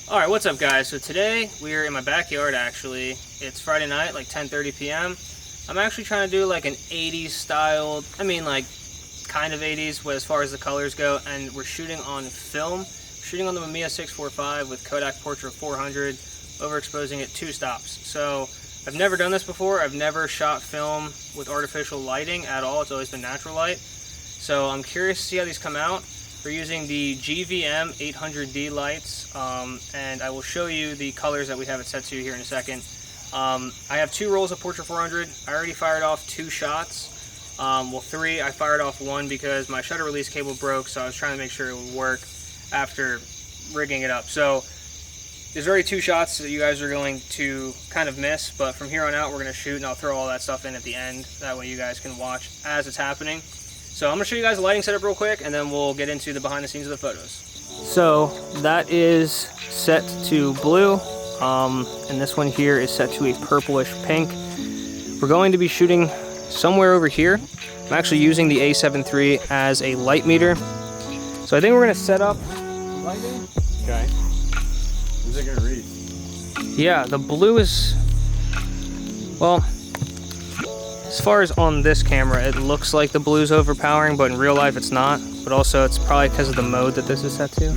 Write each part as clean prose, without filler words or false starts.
Alright, what's up guys? So today we are in my backyard actually. It's Friday night, like 10:30 p.m. I'm actually trying to do like an 80s style, like kind of 80s as far as the colors go, and we're shooting on film. Shooting on the Mamiya 645 with Kodak Portra 400, overexposing it 2 stops. So I've never done this before. I've never shot film with artificial lighting at all. It's always been natural light. So I'm curious to see how these come out. We're using the GVM 800D lights, and I will show you the colors that we have it set to here in a second. I have 2 rolls of Portra 400. I already fired off 2 shots. Well, 3. I fired off 1 because my shutter release cable broke, so I was trying to make sure it would work after rigging it up. So there's already 2 shots that you guys are going to kind of miss, but from here on out we're going to shoot, and I'll throw all that stuff in at the end. That way you guys can watch as it's happening. So I'm going to show you guys the lighting setup real quick, and then we'll get into the behind the scenes of the photos. So that is set to blue, and this one here is set to a purplish pink. We're going to be shooting somewhere over here. I'm actually using the A7 III as a light meter. So I think we're going to set up lighting. Okay. Who's it going to read? Yeah, the blue is, well, as far as on this camera, it looks like the blue's overpowering, but in real life it's not. But also it's probably because of the mode that this is set to.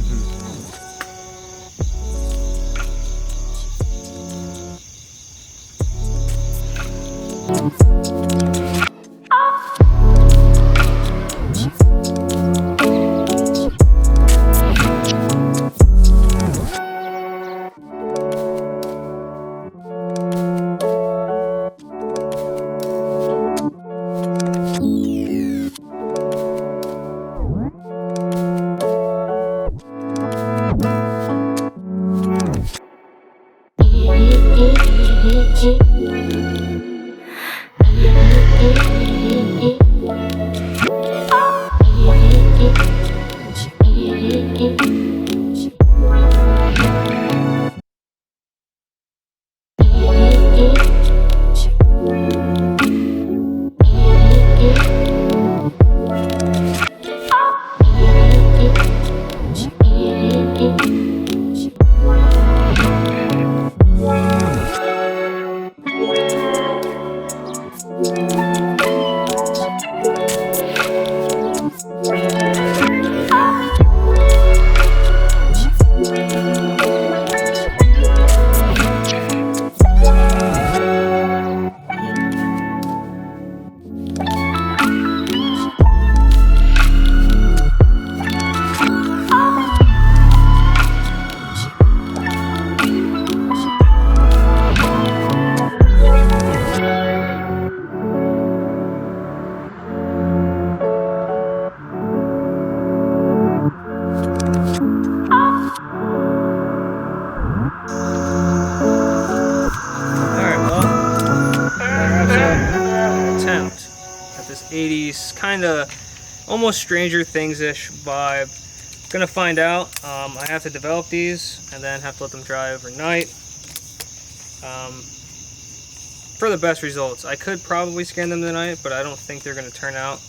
At this 80s kind of almost Stranger Things-ish vibe. Gonna find out. I have to develop these and then have to let them dry overnight for the best results. I could probably scan them tonight, but I don't think they're gonna turn out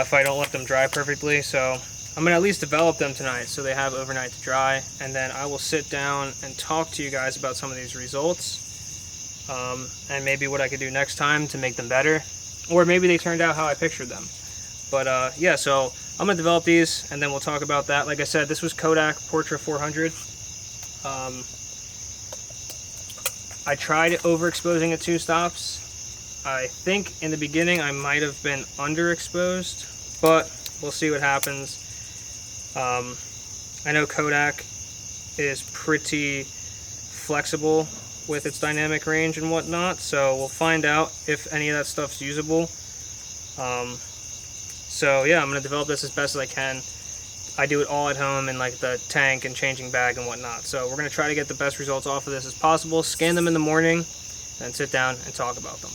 if I don't let them dry perfectly. So I'm gonna at least develop them tonight so they have overnight to dry, and then I will sit down and talk to you guys about some of these results. And maybe what I could do next time to make them better, or maybe they turned out how I pictured them. But yeah, so I'm gonna develop these and then we'll talk about that. Like I said, this was Kodak Portra 400. I tried overexposing at 2 stops. I think in the beginning I might have been underexposed, but we'll see what happens. I know Kodak is pretty flexible with its dynamic range and whatnot, so we'll find out if any of that stuff's usable. So yeah, I'm gonna develop this as best as I can. I do it all at home in like the tank and changing bag and whatnot. So we're gonna try to get the best results off of this as possible, scan them in the morning, and sit down and talk about them.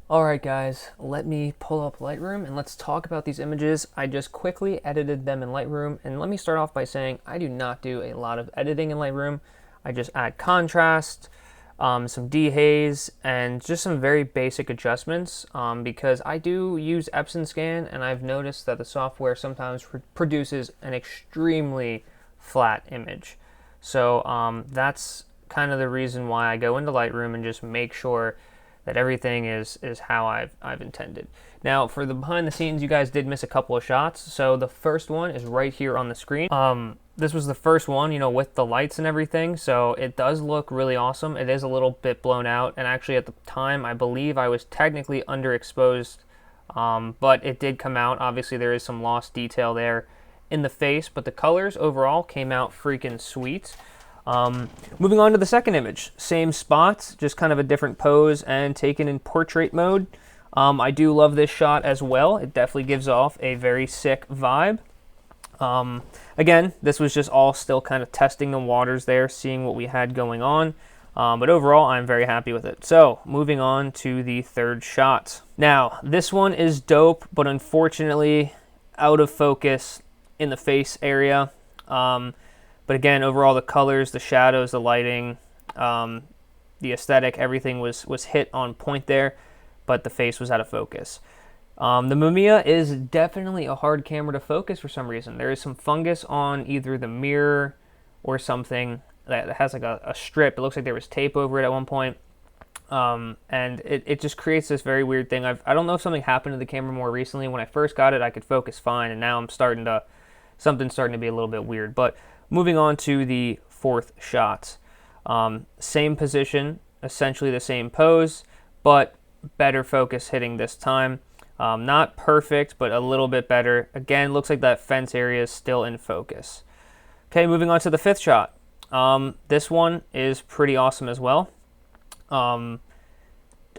Alright guys, let me pull up Lightroom and let's talk about these images. I just quickly edited them in Lightroom, and let me start off by saying I do not do a lot of editing in Lightroom. I just add contrast, some dehaze, and just some very basic adjustments because I do use Epson Scan, and I've noticed that the software sometimes produces an extremely flat image. So that's kind of the reason why I go into Lightroom and just make sure that everything is how I've intended. Now, for the behind the scenes, you guys did miss a couple of shots. So the first one is right here on the screen. This was the first one, with the lights and everything. So it does look really awesome. It is a little bit blown out. And actually at the time, I believe I was technically underexposed, but it did come out. Obviously, there is some lost detail there in the face, but the colors overall came out freaking sweet. Moving on to the second image, same spot, just kind of a different pose and taken in portrait mode. I do love this shot as well. It definitely gives off a very sick vibe. Again, this was just all still kind of testing the waters there, seeing what we had going on. But overall, I'm very happy with it. So, moving on to the third shot. Now, this one is dope, but unfortunately out of focus in the face area. But again, overall, the colors, the shadows, the lighting, the aesthetic, everything was hit on point there, but the face was out of focus. The Mamiya is definitely a hard camera to focus for some reason. There is some fungus on either the mirror or something that has like a strip. It looks like there was tape over it at one point. And it just creates this very weird thing. I don't know if something happened to the camera more recently. When I first got it, I could focus fine, and now something's starting to be a little bit weird. But moving on to the fourth shot. Same position, essentially the same pose, but better focus hitting this time. Not perfect, but a little bit better. Again, looks like that fence area is still in focus. Okay, moving on to the fifth shot. This one is pretty awesome as well. I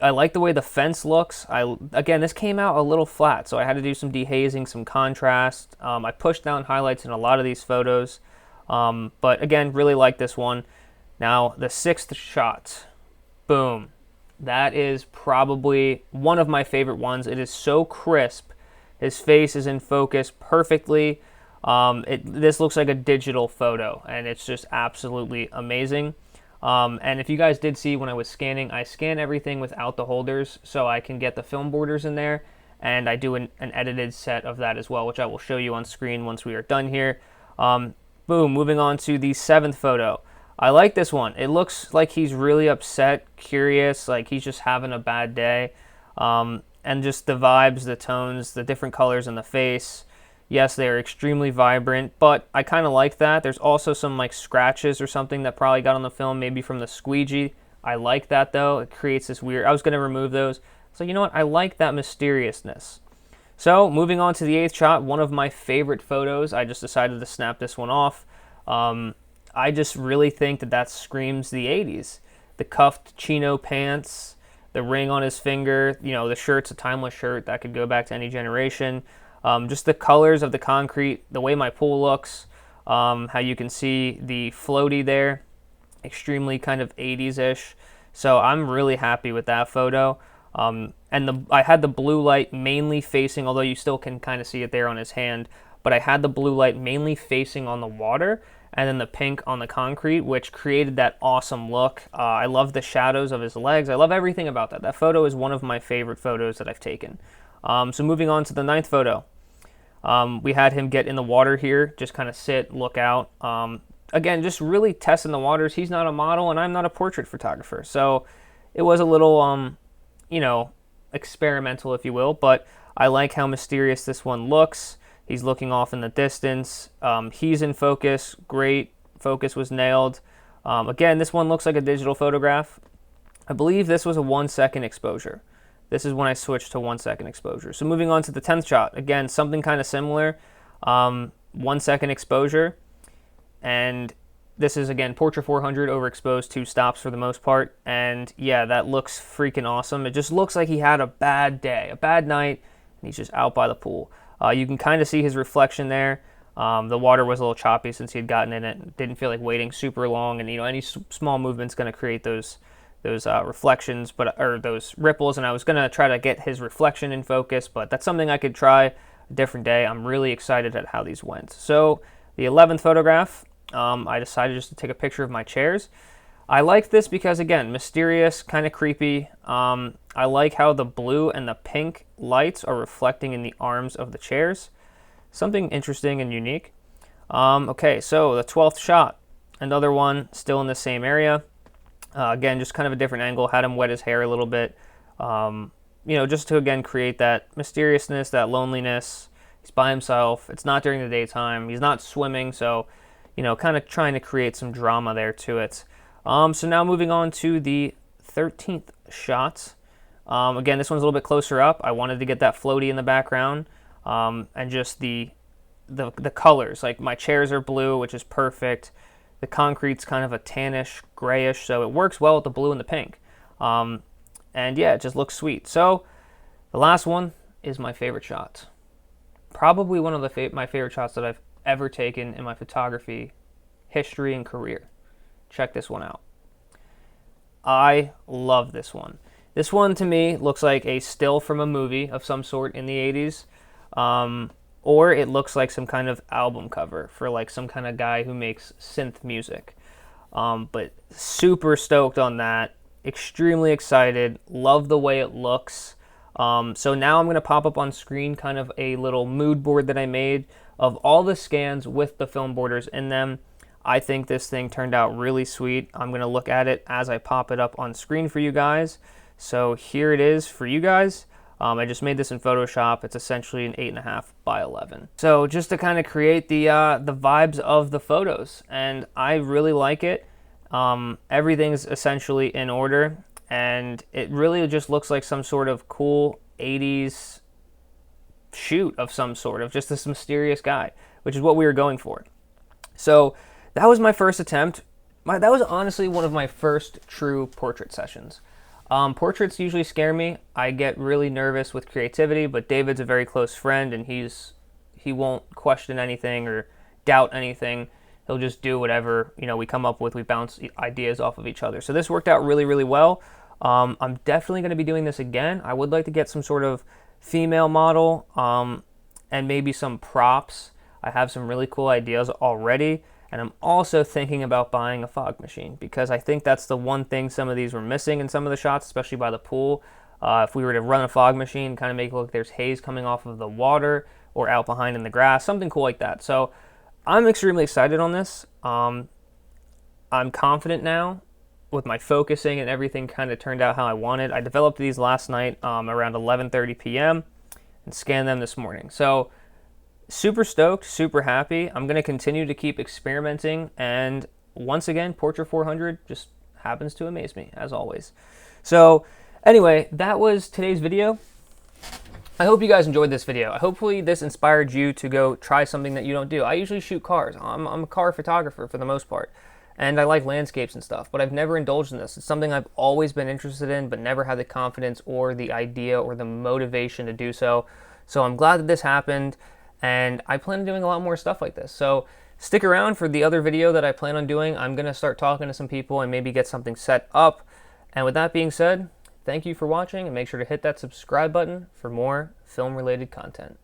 like the way the fence looks. Again, this came out a little flat, so I had to do some dehazing, some contrast. I pushed down highlights in a lot of these photos. But again, really like this one. Now, the sixth shot. Boom. That is probably one of my favorite ones. It is so crisp. His face is in focus perfectly. This looks like a digital photo, and it's just absolutely amazing. And if you guys did see when I was scanning, I scan everything without the holders so I can get the film borders in there, and I do an edited set of that as well, which I will show you on screen once we are done here. Boom, moving on to the seventh photo. I like this one. It looks like he's really upset, curious, like he's just having a bad day. And just the vibes, the tones, the different colors in the face. Yes, they are extremely vibrant, but I kind of like that. There's also some like scratches or something that probably got on the film, maybe from the squeegee. I like that though. It creates this weird, I was going to remove those. So you know what? I like that mysteriousness. So moving on to the eighth shot, one of my favorite photos. I just decided to snap this one off. I just really think that screams the 80s. The cuffed chino pants, the ring on his finger, the shirt's a timeless shirt that could go back to any generation. Just the colors of the concrete, the way my pool looks, how you can see the floaty there, extremely kind of 80s-ish. So I'm really happy with that photo. And I had the blue light mainly facing, although you still can kind of see it there on his hand, but I had the blue light mainly facing on the water, and then the pink on the concrete, which created that awesome look. I love the shadows of his legs. I love everything about that. That photo is one of my favorite photos that I've taken. So moving on to the ninth photo. We had him get in the water here, just kind of sit, look out. Again, just really testing the waters. He's not a model, and I'm not a portrait photographer. So it was a little, experimental, if you will, but I like how mysterious this one looks. He's looking off in the distance. He's in focus. Great. Focus was nailed. Again, this one looks like a digital photograph. I believe this was a 1 second exposure. This is when I switched to 1 second exposure. So moving on to the 10th shot. Again, something kind of similar. 1 second exposure. And this is, again, Portrait 400 overexposed, 2 stops for the most part. And yeah, that looks freaking awesome. It just looks like he had a bad day, a bad night, and he's just out by the pool. You can kind of see his reflection there. The water was a little choppy since he had gotten in it. Didn't feel like waiting super long, and any small movement's going to create those reflections, or those ripples, and I was gonna try to get his reflection in focus, but that's something I could try a different day. I'm really excited at how these went. So the 11th photograph, I decided just to take a picture of my chairs. I like this because, again, mysterious, kind of creepy. I like how the blue and the pink lights are reflecting in the arms of the chairs. Something interesting and unique. Okay, so the 12th shot, another one still in the same area. Again, just kind of a different angle, had him wet his hair a little bit, just to, again, create that mysteriousness, that loneliness. He's by himself. It's not during the daytime. He's not swimming, so, kind of trying to create some drama there to it. So now moving on to the 13th shot. Again, this one's a little bit closer up. I wanted to get that floaty in the background, and just the colors. Like, my chairs are blue, which is perfect. The concrete's kind of a tannish, grayish, so it works well with the blue and the pink. And yeah, it just looks sweet. So the last one is my favorite shot. Probably one of my favorite shots that I've ever taken in my photography history and career. Check this one out. I love this one. This one, to me, looks like a still from a movie of some sort in the 80s. Or it looks like some kind of album cover for like some kind of guy who makes synth music. But super stoked on that. Extremely excited. Love the way it looks. So now I'm going to pop up on screen kind of a little mood board that I made of all the scans with the film borders in them. I think this thing turned out really sweet. I'm going to look at it as I pop it up on screen for you guys. So here it is for you guys. I just made this in Photoshop. It's essentially an 8.5 by 11. So just to kind of create the vibes of the photos, and I really like it. Everything's essentially in order, and it really just looks like some sort of cool 80s shoot of some sort, of just this mysterious guy, which is what we were going for. So that was my first attempt. That was honestly one of my first true portrait sessions. Portraits usually scare me. I get really nervous with creativity, but David's a very close friend, and he won't question anything or doubt anything. He'll just do whatever we come up with. We bounce ideas off of each other. So this worked out really, really well. I'm definitely going to be doing this again. I would like to get some sort of female model and maybe some props. I have some really cool ideas already. And I'm also thinking about buying a fog machine, because I think that's the one thing some of these were missing in some of the shots, especially by the pool. If we were to run a fog machine, kind of make it look like there's haze coming off of the water or out behind in the grass, something cool like that. So I'm extremely excited on this. I'm confident now with my focusing, and everything kind of turned out how I wanted. I developed these last night around 11:30 p.m. and scanned them this morning. So super stoked, super happy. I'm going to continue to keep experimenting, and once again, Portrait 400 just happens to amaze me, as always. So anyway, that was today's video. I hope you guys enjoyed this video. Hopefully this inspired you to go try something that you don't do. I usually shoot cars. I'm a car photographer for the most part, and I like landscapes and stuff, but I've never indulged in this. It's something I've always been interested in, but never had the confidence or the idea or the motivation to do so. So I'm glad that this happened. And I plan on doing a lot more stuff like this. So stick around for the other video that I plan on doing. I'm going to start talking to some people and maybe get something set up. And with that being said, thank you for watching, and make sure to hit that subscribe button for more film-related content.